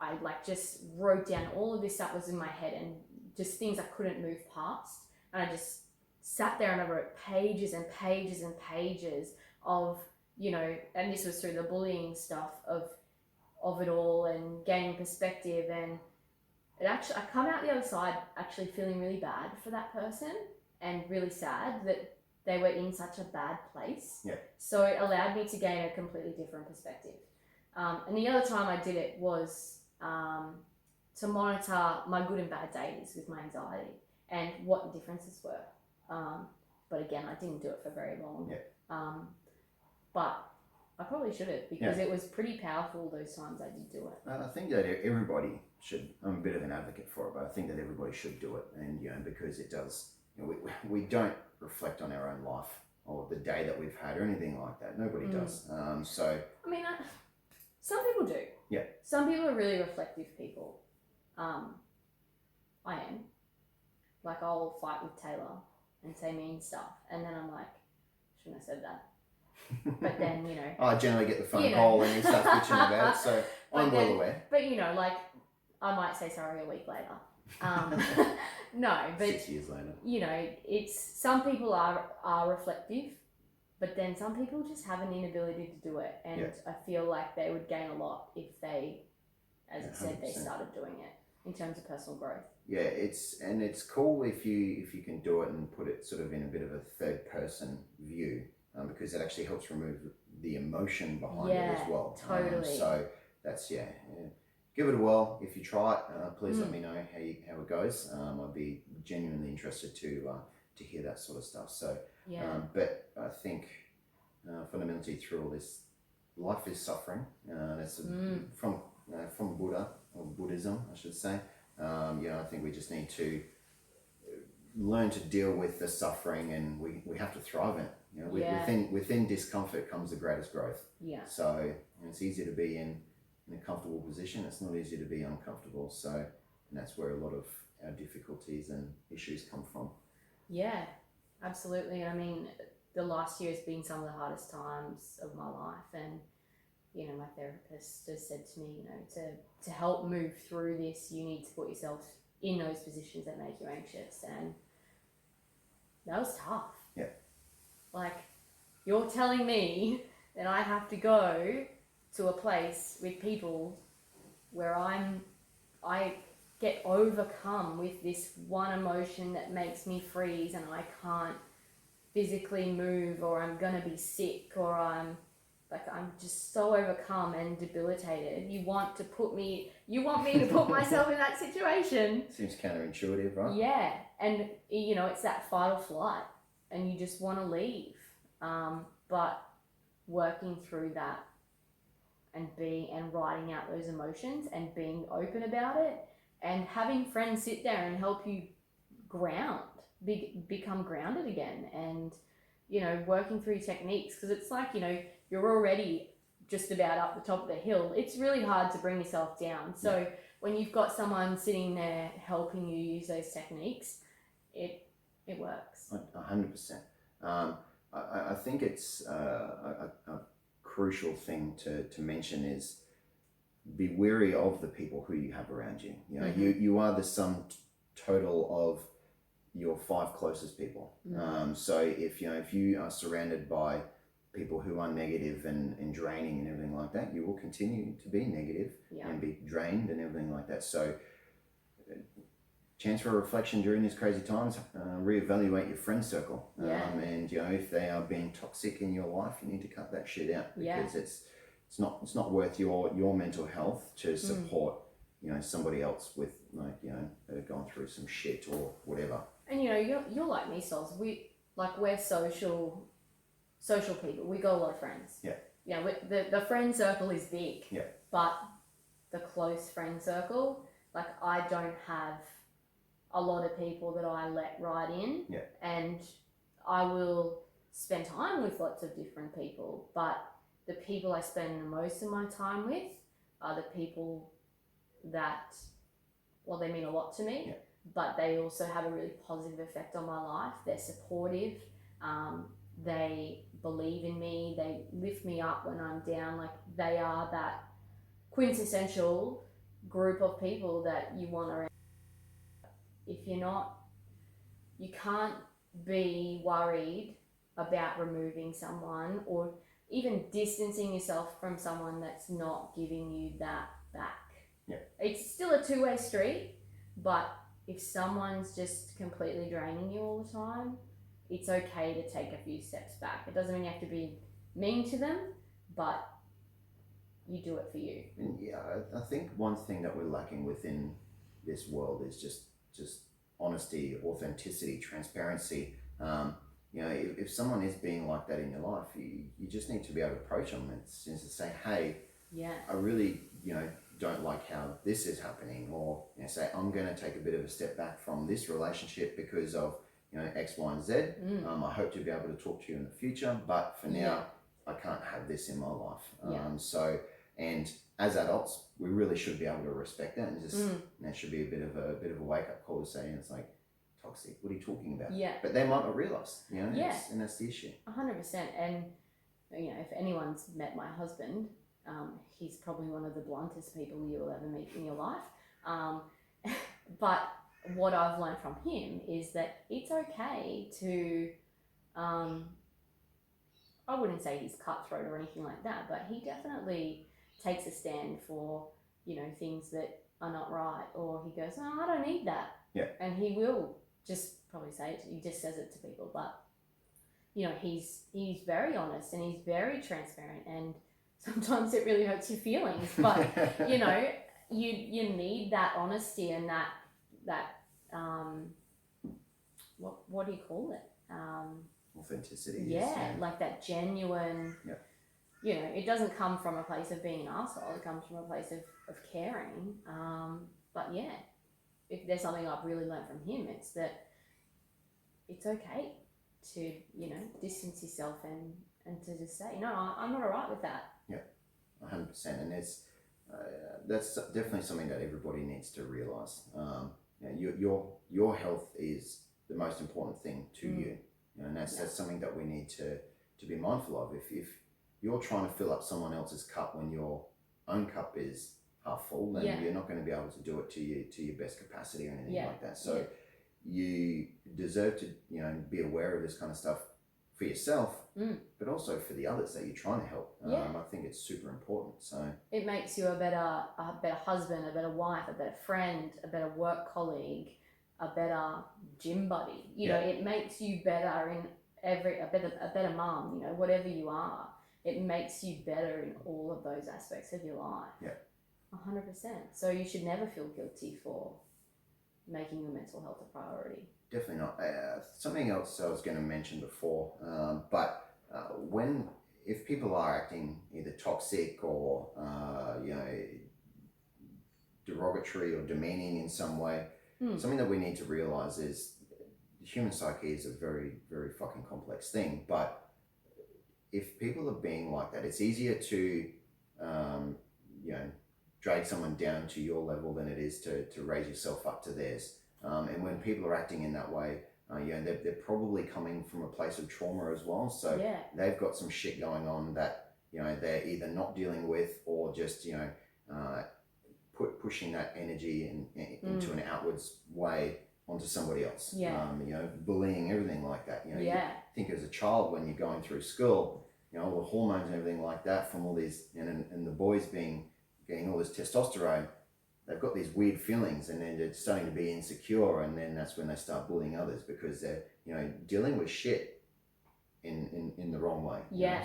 [SPEAKER 2] I just wrote down all of this that was in my head and just things I couldn't move past. And I just sat there and I wrote pages and pages and pages of, and this was through the bullying stuff of it all and gaining perspective. And I come out the other side actually feeling really bad for that person and really sad that they were in such a bad place.
[SPEAKER 1] Yeah.
[SPEAKER 2] So it allowed me to gain a completely different perspective. And the other time I did it was to monitor my good and bad days with my anxiety and what the differences were. But again, I didn't do it for very long.
[SPEAKER 1] Yeah.
[SPEAKER 2] But I probably should have, because it was pretty powerful those times I did do it.
[SPEAKER 1] I think that everybody should. I'm a bit of an advocate for it, but I think that everybody should do it, and because it does. We don't reflect on our own life or the day that we've had or anything like that. Nobody does. So
[SPEAKER 2] I mean, some people do.
[SPEAKER 1] Yeah.
[SPEAKER 2] Some people are really reflective people. I am. Like, I'll fight with Taylor and say mean stuff, and then I'm like, shouldn't have said that. But then,
[SPEAKER 1] I generally get the phone call and he starts bitching about it, so I'm well aware.
[SPEAKER 2] But I might say sorry a week later. No, but
[SPEAKER 1] 6 years later.
[SPEAKER 2] It's some people are reflective, but then some people just have an inability to do it, and I feel like they would gain a lot if they, as you said, they started doing it in terms of personal growth.
[SPEAKER 1] Yeah, it's cool if you can do it and put it sort of in a bit of a third person view, because it actually helps remove the emotion behind it as well.
[SPEAKER 2] Totally.
[SPEAKER 1] So that's give it a whirl. If you try it, please let me know how it goes. I'd be genuinely interested to hear that sort of stuff. So, but I think fundamentally through all this, life is suffering. That's from Buddha or Buddhism, I should say. I think we just need to learn to deal with the suffering, and we have to thrive in it. Within discomfort comes the greatest growth. Yeah. So it's easier to be in a comfortable position. It's not easy to be uncomfortable. So, and that's where a lot of our difficulties and issues come from. Yeah,
[SPEAKER 2] absolutely. I mean, the last year has been some of the hardest times of my life, and my therapist has said to me, to help move through this, you need to put yourself in those positions that make you anxious, and that was tough.
[SPEAKER 1] Yeah.
[SPEAKER 2] Like, you're telling me that I have to go to a place with people where I get overcome with this one emotion that makes me freeze, and I can't physically move, or I'm gonna be sick, or I'm just so overcome and debilitated. You want me to put myself in that situation.
[SPEAKER 1] Seems counterintuitive, right?
[SPEAKER 2] Yeah, and it's that fight or flight, and you just want to leave. But working through that and writing out those emotions and being open about it, and having friends sit there and help you become grounded again, and working through techniques, because it's like you're already just about up the top of the hill. It's really hard to bring yourself down. So when you've got someone sitting there helping you use those techniques, it works.
[SPEAKER 1] 100%. I think it's a crucial thing to mention is be wary of the people who you have around you. You are the sum total of your 5 closest people. So if you are surrounded by people who are negative and draining and everything like that, you will continue to be negative and be drained and everything like that. So chance for a reflection during these crazy times, reevaluate your friend circle. And if they are being toxic in your life, you need to cut that shit out, because it's not worth your mental health to support somebody else with that are going through some shit or whatever.
[SPEAKER 2] And you're like me, Soz. We're social people. We got a lot of friends.
[SPEAKER 1] Yeah.
[SPEAKER 2] the friend circle is big.
[SPEAKER 1] Yeah.
[SPEAKER 2] But the close friend circle, like I don't have a lot of people that I let right in.
[SPEAKER 1] Yeah.
[SPEAKER 2] And I will spend time with lots of different people, but the people I spend the most of my time with are the people that, well, they mean a lot to me,
[SPEAKER 1] yeah.
[SPEAKER 2] but they also have a really positive effect on my life. They're supportive. They believe in me. They lift me up when I'm down. Like they are that quintessential group of people that you want around. If you're not, you can't be worried about removing someone or even distancing yourself from someone that's not giving you that back.
[SPEAKER 1] Yeah.
[SPEAKER 2] It's still a two-way street, but if someone's just completely draining you all the time, it's okay to take a few steps back. It doesn't mean you have to be mean to them, but you do it for you.
[SPEAKER 1] And yeah, I think one thing that we're lacking within this world is just honesty, authenticity, transparency. If someone is being like that in your life, you just need to be able to approach them and just say, hey,
[SPEAKER 2] yeah,
[SPEAKER 1] I really, don't like how this is happening, or say, I'm going to take a bit of a step back from this relationship because of, X, Y, and Z. I hope to be able to talk to you in the future, but for now, I can't have this in my life. And as adults, we really should be able to respect that, and just that should be a bit of a wake up call to say, it's like, toxic, what are you talking about?
[SPEAKER 2] Yeah.
[SPEAKER 1] But they might not realise,
[SPEAKER 2] Yeah.
[SPEAKER 1] and that's the issue.
[SPEAKER 2] 100%. And if anyone's met my husband, he's probably one of the bluntest people you'll ever meet in your life. But what I've learned from him is that it's okay to, I wouldn't say he's cutthroat or anything like that, but he definitely takes a stand for, things that are not right, or he goes, oh, I don't need that.
[SPEAKER 1] Yeah.
[SPEAKER 2] And he will just probably say it, he just says it to people, but he's very honest and he's very transparent, and sometimes it really hurts your feelings, but you need that honesty and that what do you call it,
[SPEAKER 1] authenticity.
[SPEAKER 2] Yeah, like that genuine.
[SPEAKER 1] Yeah.
[SPEAKER 2] It doesn't come from a place of being an arsehole, it comes from a place of caring. But yeah, if there's something I've really learned from him, it's that it's okay to distance yourself and to just say, no, I'm not alright with that.
[SPEAKER 1] 100%, and it's that's definitely something that everybody needs to realise. Your health is the most important thing to you, and that's something that we need to be mindful of. If you're trying to fill up someone else's cup when your own cup is half full, then you're not going to be able to do it to your best capacity or anything like that. So you deserve to be aware of this kind of stuff for yourself, but also for the others that you're trying to help. I think it's super important. So
[SPEAKER 2] it makes you a better husband, a better wife, a better friend, a better work colleague, a better gym buddy. It makes you better in a better mom. Whatever you are, it makes you better in all of those aspects of your life. 100%. So you should never feel guilty for making your mental health a priority.
[SPEAKER 1] Definitely not. Something else I was going to mention before, if people are acting either toxic or derogatory or demeaning in some way, something that we need to realize is the human psyche is a very, very fucking complex thing. But if people are being like that, it's easier to drag someone down to your level than it is to raise yourself up to theirs. And when people are acting in that way, they're probably coming from a place of trauma as well. So they've got some shit going on that they're either not dealing with, or just pushing that energy into an outwards way onto somebody else. Bullying, everything like that. You think as a child when you're going through school, all the hormones and everything like that from all these, and the boys getting all this testosterone, they've got these weird feelings, and then they're starting to be insecure, and then that's when they start bullying others because they're dealing with shit in the wrong way.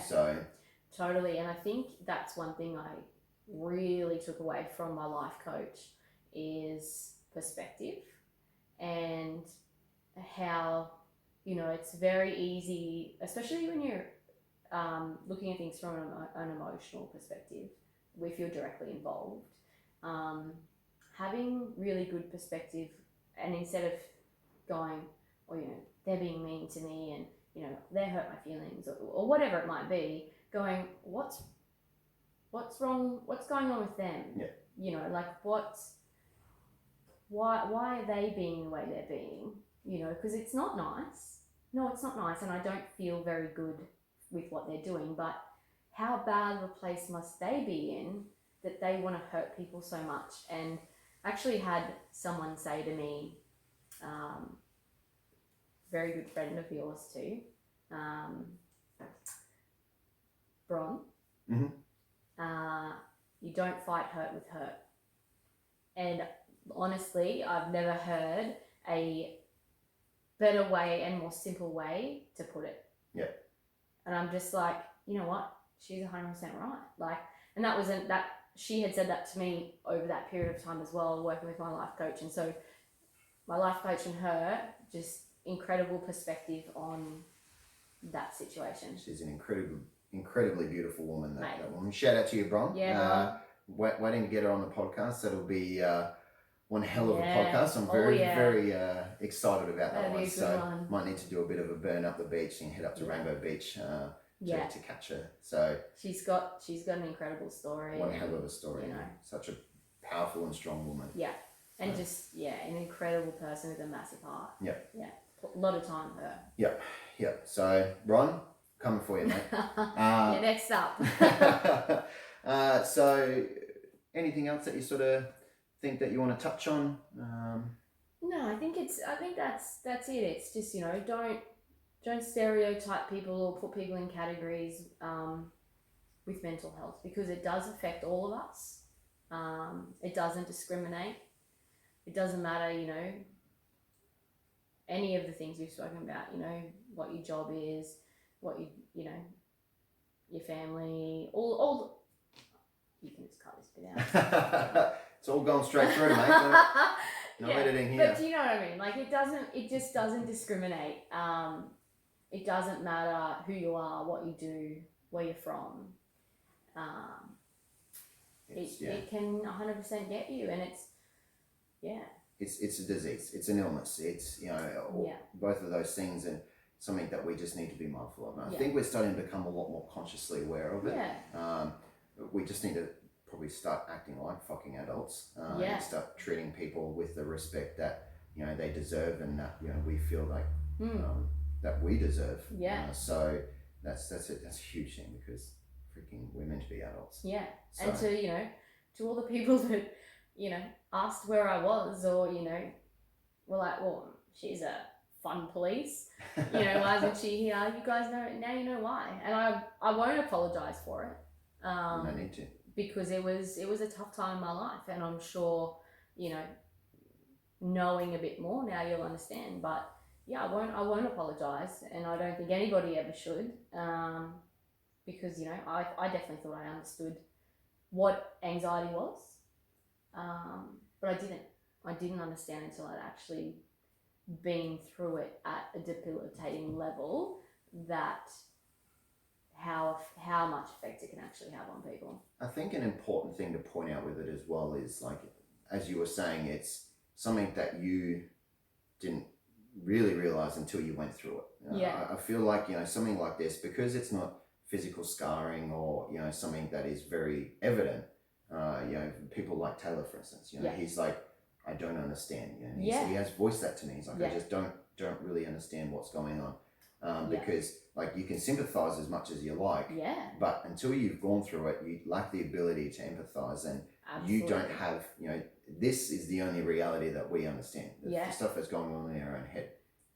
[SPEAKER 1] So
[SPEAKER 2] totally. And I think that's one thing I really took away from my life coach is perspective, and how it's very easy, especially when you're looking at things from an emotional perspective, if you're directly involved, having really good perspective, and instead of going, or they're being mean to me, and they hurt my feelings, or whatever it might be, going, what's wrong? What's going on with them?
[SPEAKER 1] Yeah.
[SPEAKER 2] Like why are they being the way they're being? Because it's not nice. No, it's not nice, and I don't feel very good with what they're doing. But how bad of a place must they be in that they want to hurt people so much? And I actually had someone say to me, very good friend of yours too, Bron, you don't fight hurt with hurt. And honestly, I've never heard a better way and more simple way to put it.
[SPEAKER 1] Yeah.
[SPEAKER 2] And I'm just like, you know what? She's 100% right. Like, and that wasn't that she had said that to me over that period of time as well, working with my life coach. And so my life coach and her, just incredible perspective on that situation.
[SPEAKER 1] She's an incredibly beautiful woman, that woman. Shout out to you, Bron.
[SPEAKER 2] Yeah,
[SPEAKER 1] waiting to get her on the podcast. That'll be one hell of a podcast. I'm very excited about that one. So might need to do a bit of a burn up the beach and head up to Rainbow Beach to catch her. So
[SPEAKER 2] she's got an incredible story.
[SPEAKER 1] One hell of a story. Such a powerful and strong woman.
[SPEAKER 2] Yeah. And just an incredible person with a massive heart.
[SPEAKER 1] Yeah.
[SPEAKER 2] Yeah. A lot of time for her.
[SPEAKER 1] Yep. Yep. So Ron, coming for you, mate.
[SPEAKER 2] Next up.
[SPEAKER 1] So anything else that you sort of think that you want to touch on?
[SPEAKER 2] No, I think that's it. It's just, don't stereotype people or put people in categories with mental health, because it does affect all of us. It doesn't discriminate. It doesn't matter, any of the things we've spoken about, what your job is, what your family, all you can just cut this bit out.
[SPEAKER 1] It's all gone straight through, mate. No editing here.
[SPEAKER 2] But do you know what I mean? Like, it just doesn't discriminate. It doesn't matter who you are, what you do, where you're from. It can 100% get you, and
[SPEAKER 1] it's a disease. It's an illness. It's both of those things, and something that we just need to be mindful of. And I think we're starting to become a lot more consciously aware of it.
[SPEAKER 2] Yeah.
[SPEAKER 1] We just need to probably start acting like fucking adults. And start treating people with the respect that they deserve, and that we feel like that we deserve.
[SPEAKER 2] Yeah.
[SPEAKER 1] So that's it. That's a huge thing, because freaking we're meant to be adults.
[SPEAKER 2] Yeah. So, and to all the people that asked where I was, or were like, well, she's a fun police. Why isn't she here? You guys know now. You know why, and I won't apologize for it.
[SPEAKER 1] No need to.
[SPEAKER 2] Because it was a tough time in my life, and I'm sure knowing a bit more now, you'll understand. But I won't apologize, and I don't think anybody ever should, because I definitely thought I understood what anxiety was, but I didn't understand until I'd actually been through it at a debilitating level, that how much effect it can actually have on people.
[SPEAKER 1] I think an important thing to point out with it as well is, like, as you were saying, it's something that you didn't really realize until you went through it. I feel like something like this, because it's not physical scarring or something that is very evident. People like Taylor, for instance. He's like, I don't understand. He has voiced that to me. He's like, I just don't really understand what's going on. Because like, you can sympathize as much as you like, but until you've gone through it, you lack the ability to empathize, and you don't have, this is the only reality that we understand. The stuff that's going on in our own head.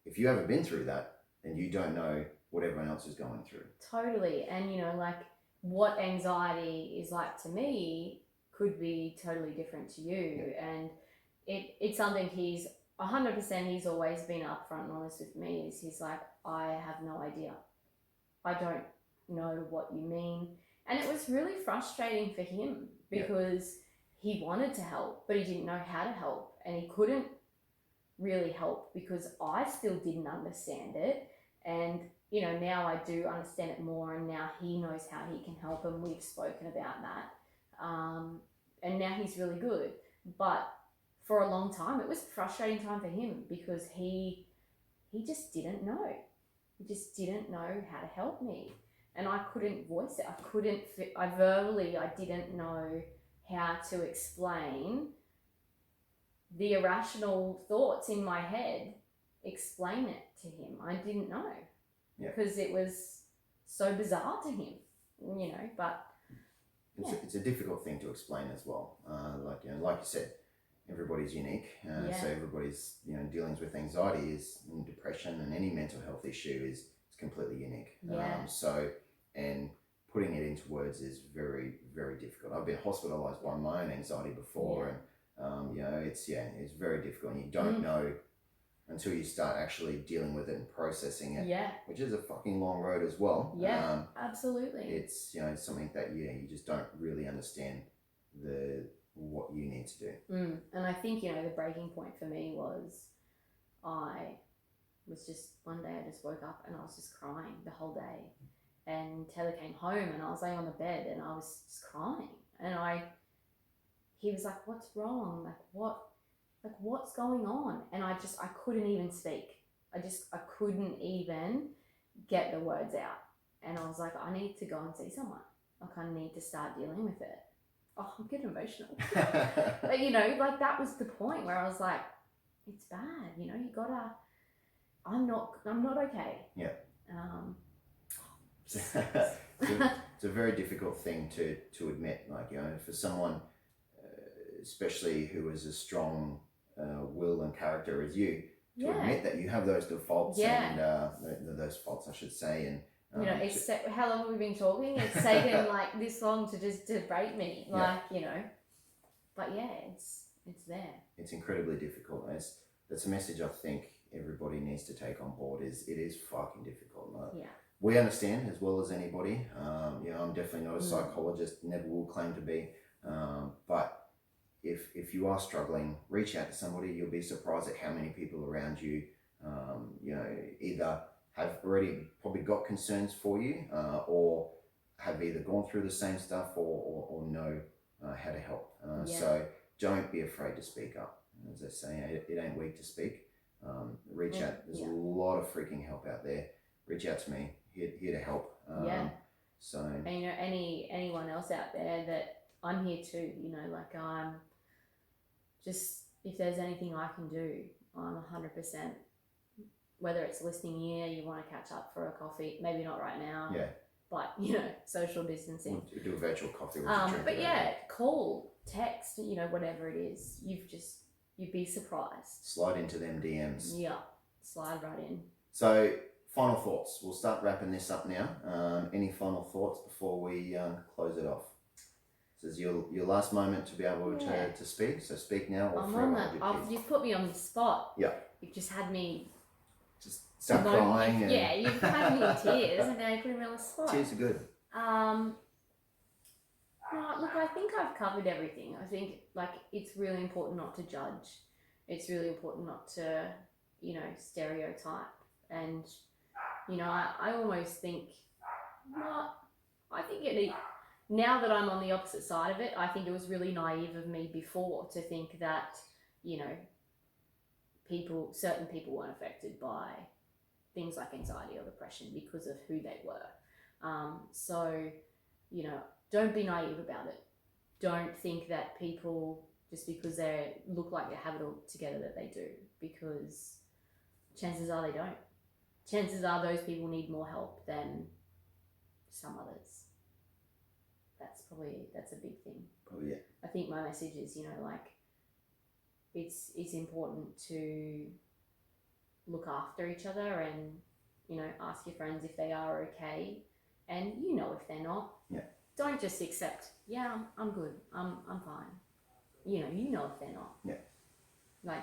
[SPEAKER 1] If you haven't been through that, then you don't know what everyone else is going through. Totally.
[SPEAKER 2] And like, what anxiety is like to me could be totally different to you. And it's something he's 100%, he's always been upfront and honest with me, is he's like, I have no idea. I don't know what you mean. And it was really frustrating for him, because he wanted to help, but he didn't know how to help, and he couldn't really help because I still didn't understand it. And you know, now I do understand it more, and now he knows how he can help, and we've spoken about that. And now he's really good. But for a long time, it was a frustrating time for him because he just didn't know. He just didn't know how to help me. And I couldn't voice it. I didn't know how to explain the irrational thoughts in my head, explain it to him. I didn't know. Because it was so bizarre to him, you know, but...
[SPEAKER 1] It's a difficult thing to explain as well. Like you said, everybody's unique. So everybody's, dealings with anxiety and depression and any mental health issue is completely unique. And putting it into words is very, very difficult. I've been hospitalized by my own anxiety before, and it's very difficult, and you don't know until you start actually dealing with it and processing it, which is a fucking long road as well.
[SPEAKER 2] Absolutely.
[SPEAKER 1] It's something that you just don't really understand what you need to do.
[SPEAKER 2] And I think the breaking point for me was I was just one day I just woke up and I was just crying the whole day, and Taylor came home and I was laying on the bed and I was just crying, and he was like, "What's wrong? What's going on?" And I couldn't even speak. I couldn't even get the words out. And I was like, I need to go and see someone. I need to start dealing with it. Oh, I'm getting emotional. But that was the point where I was like, it's bad. You gotta, I'm not okay.
[SPEAKER 1] Yeah. It's a very difficult thing to admit, for someone, especially who is as strong will and character as you, to admit that you have those defaults and those faults, I should say, and
[SPEAKER 2] how long have we been talking? It's taken this long to break me, but it's there.
[SPEAKER 1] It's incredibly difficult. That's a message I think everybody needs to take on board. It is fucking difficult. We understand as well as anybody. I'm definitely not a psychologist, never will claim to be, but if you are struggling, reach out to somebody. You'll be surprised at how many people around you, either have already probably got concerns for you, or have either gone through the same stuff or know how to help. So don't be afraid to speak up. As I say, it ain't weak to speak. Reach out. There's a lot of freaking help out there. Reach out to me. Here to help. So.
[SPEAKER 2] And anyone else out there that I'm here too. I'm just, if there's anything I can do, I'm 100%. Whether it's listening ear, you want to catch up for a coffee, maybe not right now. But social distancing.
[SPEAKER 1] We'll do a virtual coffee.
[SPEAKER 2] But call, text, whatever it is. You'd be surprised.
[SPEAKER 1] Slide into them DMs.
[SPEAKER 2] Yeah, slide right in.
[SPEAKER 1] So, final thoughts. We'll start wrapping this up now. Any final thoughts before we close it off? This is your last moment to be able to speak. So speak now or forever.
[SPEAKER 2] You've put me on the spot.
[SPEAKER 1] Yeah.
[SPEAKER 2] You've just had me.
[SPEAKER 1] Just start crying.
[SPEAKER 2] You've had me in tears, and now you're putting me on the spot.
[SPEAKER 1] Tears are good.
[SPEAKER 2] No, look, I think I've covered everything. I think it's really important not to judge. It's really important not to, stereotype. And, I almost think, now that I'm on the opposite side of it, I think it was really naive of me before to think that, certain people weren't affected by things like anxiety or depression because of who they were. Don't be naive about it. Don't think that people, just because they look like they have it all together, that they do, because chances are they don't. Chances are those people need more help than some others. That's a big thing.
[SPEAKER 1] Oh yeah.
[SPEAKER 2] I think my message is, it's important to look after each other and, ask your friends if they are okay, and if they're not.
[SPEAKER 1] Yeah.
[SPEAKER 2] Don't just accept, I'm good, I'm fine. If they're not.
[SPEAKER 1] Yeah.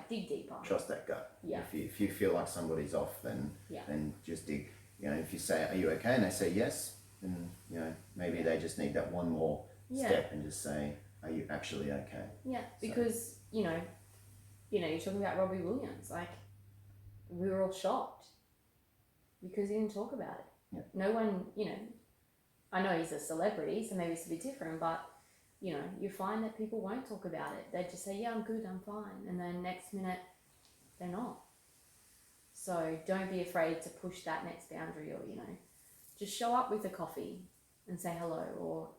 [SPEAKER 2] Dig deeper.
[SPEAKER 1] Trust that gut.
[SPEAKER 2] Yeah.
[SPEAKER 1] If you feel like somebody's off, then just dig. If you say, "Are you okay?" and they say yes, then maybe they just need that one more step and just say, "Are you actually okay?"
[SPEAKER 2] Yeah, because you're talking about Robbie Williams. We were all shocked. because he didn't talk about it.
[SPEAKER 1] Yeah.
[SPEAKER 2] No one, I know he's a celebrity, so maybe it's a bit different, but you find that people won't talk about it. They just say, yeah, I'm good, I'm fine. And then next minute, they're not. So don't be afraid to push that next boundary, or, just show up with a coffee and say hello. Or,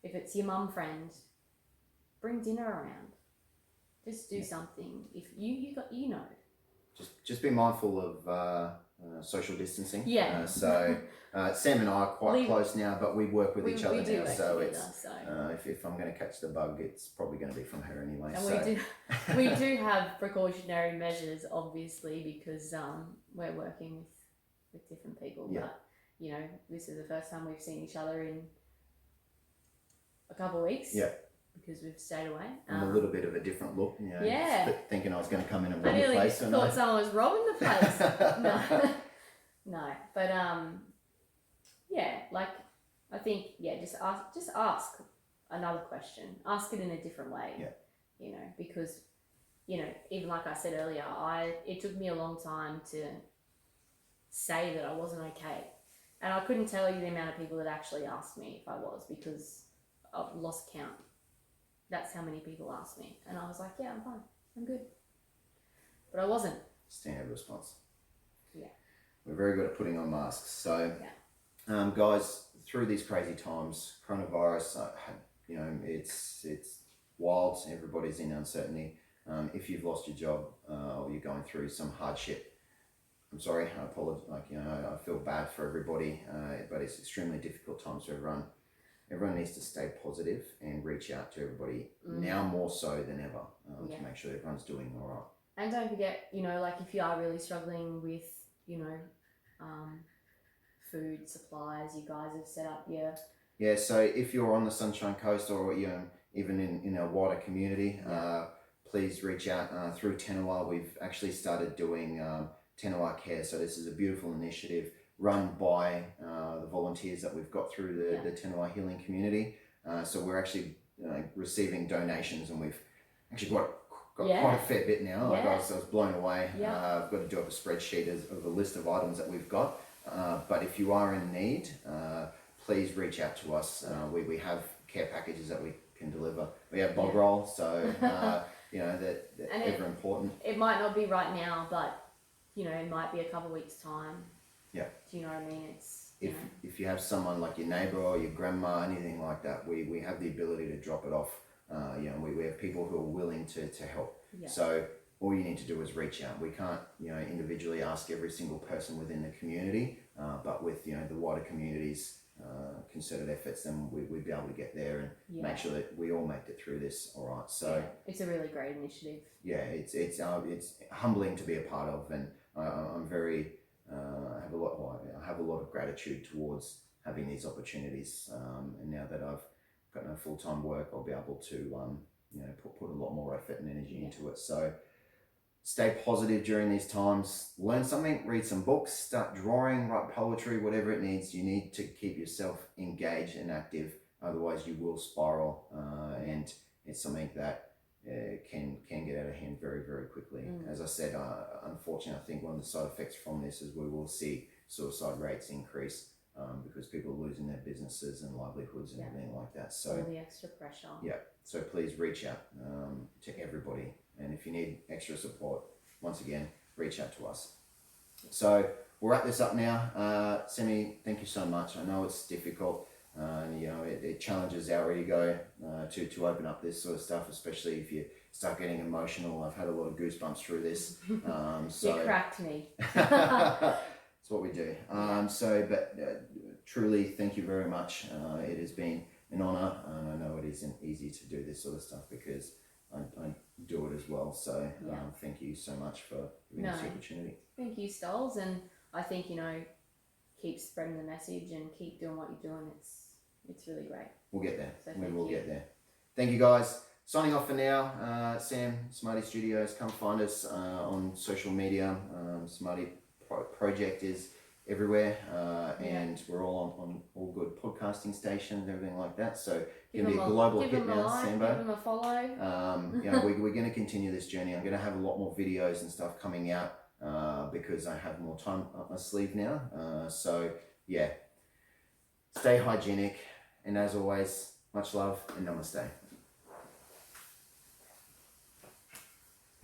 [SPEAKER 2] if it's your mum friend, bring dinner around. Just do something. If you
[SPEAKER 1] Just be mindful of social distancing.
[SPEAKER 2] Yeah.
[SPEAKER 1] Sam and I are quite close now, but we work with each other now. So
[SPEAKER 2] it's
[SPEAKER 1] if I'm going to catch the bug, it's probably going to be from her anyway.
[SPEAKER 2] And we do have precautionary measures, obviously, because we're working with different people.
[SPEAKER 1] Yeah.
[SPEAKER 2] But this is the first time we've seen each other in a couple of weeks.
[SPEAKER 1] Yeah.
[SPEAKER 2] Because we've stayed away.
[SPEAKER 1] I'm a little bit of a different look.
[SPEAKER 2] Yeah.
[SPEAKER 1] Thinking I was going to come in and rob
[SPEAKER 2] I
[SPEAKER 1] the
[SPEAKER 2] nearly
[SPEAKER 1] place.
[SPEAKER 2] thought someone was robbing the place. No. No. But I think just ask another question. Ask it in a different way.
[SPEAKER 1] Yeah.
[SPEAKER 2] Because even like I said earlier, it took me a long time to say that I wasn't okay. And I couldn't tell you the amount of people that actually asked me if I was, because I've lost count. That's how many people asked me. And I was like, yeah, I'm fine. I'm good. But I wasn't.
[SPEAKER 1] Standard response.
[SPEAKER 2] Yeah.
[SPEAKER 1] We're very good at putting on masks. So, guys, through these crazy times, coronavirus, it's wild. Everybody's in uncertainty. If you've lost your job or you're going through some hardship, I'm sorry. I apologize. I feel bad for everybody, but it's extremely difficult times for everyone. Everyone needs to stay positive and reach out to everybody now more so than ever to make sure everyone's doing all right. And
[SPEAKER 2] don't forget, if you are really struggling with, food supplies, you guys have set up your...
[SPEAKER 1] Yeah, so if you're on the Sunshine Coast or even in a wider community, please reach out through Tenawa. We've actually started doing Tenawa Care. So this is a beautiful initiative run by the volunteers that we've got through the Tenawa Healing Community. So we're actually receiving donations, and we've actually got quite a fair bit now. I was blown away. I've got to do up a spreadsheet of a list of items that we've got. But if you are in need, please reach out to us. We have care packages that we can deliver. We have bog roll, so that ever important.
[SPEAKER 2] It might not be right now, but it might be a couple of weeks' time.
[SPEAKER 1] Yeah.
[SPEAKER 2] Do you know what I mean?
[SPEAKER 1] If you have someone like your neighbour or your grandma, anything like that, we have the ability to drop it off. We have people who are willing to help. Yeah. So all you need to do is reach out. We can't individually ask every single person within the community, but with the wider community's concerted efforts, then we'd be able to get there and make sure that we all make it through this all right. So
[SPEAKER 2] it's a really great initiative.
[SPEAKER 1] Yeah, it's humbling to be a part of, and I'm very I have a lot of gratitude towards having these opportunities, and now that I've got no full-time work, I'll be able to put a lot more effort and energy into it. So stay positive during these times. Learn something, read some books, start drawing, write poetry, whatever it needs. You need to keep yourself engaged and active, otherwise you will spiral, and it's something that can get out of hand very, very quickly. As I said, unfortunately, I think one of the side effects from this is we will see suicide rates increase because people are losing their businesses and livelihoods and everything like that. So
[SPEAKER 2] all the extra pressure.
[SPEAKER 1] Yeah. So please reach out to everybody, and if you need extra support, once again, reach out to us. So we'll wrap this up now. Semi, thank you so much. I know it's difficult. It challenges our ego to open up this sort of stuff, especially if you start getting emotional. I've had a lot of goosebumps through this.
[SPEAKER 2] You cracked me.
[SPEAKER 1] It's what we do. But truly, thank you very much. It has been an honour, and I know it isn't easy to do this sort of stuff because I do it as well. So thank you so much for giving us the opportunity.
[SPEAKER 2] Thank you, Stoles, and I think keep spreading the message and keep doing what you're doing. It's really great.
[SPEAKER 1] We'll get there. So we will get there. Thank you, guys. Signing off for now. Sam, Samadhi Studios. Come find us on social media. Samadhi Project is everywhere, and we're all on all good podcasting stations, everything like that. So it's going to be a global hit now, Sambo.
[SPEAKER 2] Give them a follow.
[SPEAKER 1] We're going to continue this journey. I'm going to have a lot more videos and stuff coming out, because I have more time up my sleeve now. So yeah, stay hygienic, and as always, much love and namaste.